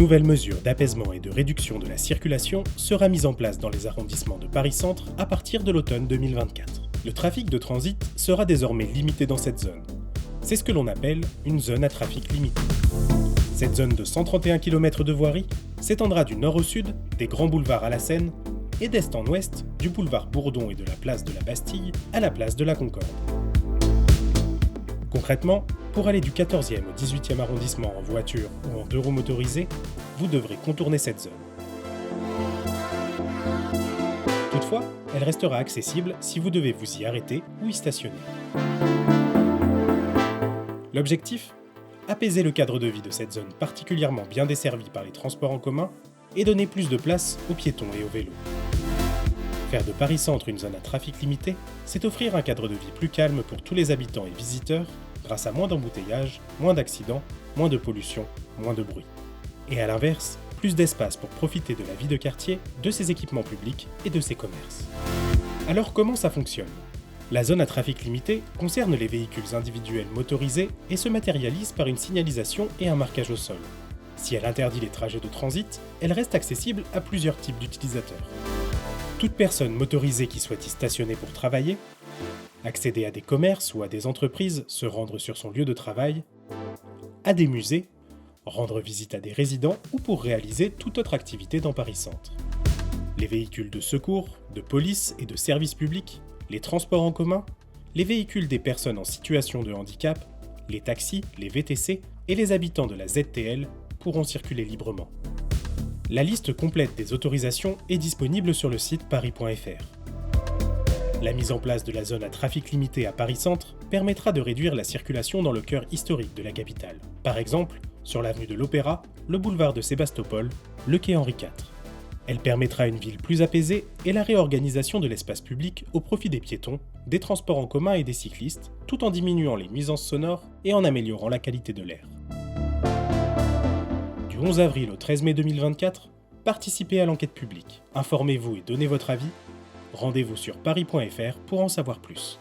nouvelle mesure d'apaisement et de réduction de la circulation sera mise en place dans les arrondissements de Paris-Centre à partir de l'automne 2024. Le trafic de transit sera désormais limité dans cette zone. C'est ce que l'on appelle une zone à trafic limité. Cette zone de 131 km de voirie s'étendra du nord au sud, des grands boulevards à la Seine, et d'est en ouest, du boulevard Bourdon et de la place de la Bastille à la place de la Concorde. Concrètement, pour aller du 14e au 18e arrondissement en voiture ou en deux-roues motorisés, vous devrez contourner cette zone. Toutefois, elle restera accessible si vous devez vous y arrêter ou y stationner. L'objectif ? Apaiser le cadre de vie de cette zone particulièrement bien desservie par les transports en commun et donner plus de place aux piétons et aux vélos. Faire de Paris-Centre une zone à trafic limité, c'est offrir un cadre de vie plus calme pour tous les habitants et visiteurs, grâce à moins d'embouteillages, moins d'accidents, moins de pollution, moins de bruit. Et à l'inverse, plus d'espace pour profiter de la vie de quartier, de ses équipements publics et de ses commerces. Alors comment ça fonctionne ? La zone à trafic limité concerne les véhicules individuels motorisés et se matérialise par une signalisation et un marquage au sol. Si elle interdit les trajets de transit, elle reste accessible à plusieurs types d'utilisateurs. Toute personne motorisée qui souhaite y stationner pour travailler, accéder à des commerces ou à des entreprises, se rendre sur son lieu de travail, à des musées, rendre visite à des résidents ou pour réaliser toute autre activité dans Paris-Centre. Les véhicules de secours, de police et de services publics, les transports en commun, les véhicules des personnes en situation de handicap, les taxis, les VTC et les habitants de la ZTL pourront circuler librement. La liste complète des autorisations est disponible sur le site paris.fr. La mise en place de la zone à trafic limité à Paris-Centre permettra de réduire la circulation dans le cœur historique de la capitale. Par exemple, sur l'avenue de l'Opéra, le boulevard de Sébastopol, le quai Henri IV. Elle permettra une ville plus apaisée et la réorganisation de l'espace public au profit des piétons, des transports en commun et des cyclistes, tout en diminuant les nuisances sonores et en améliorant la qualité de l'air. Du 11 avril au 13 mai 2024, participez à l'enquête publique. Informez-vous et donnez votre avis. Rendez-vous sur paris.fr pour en savoir plus.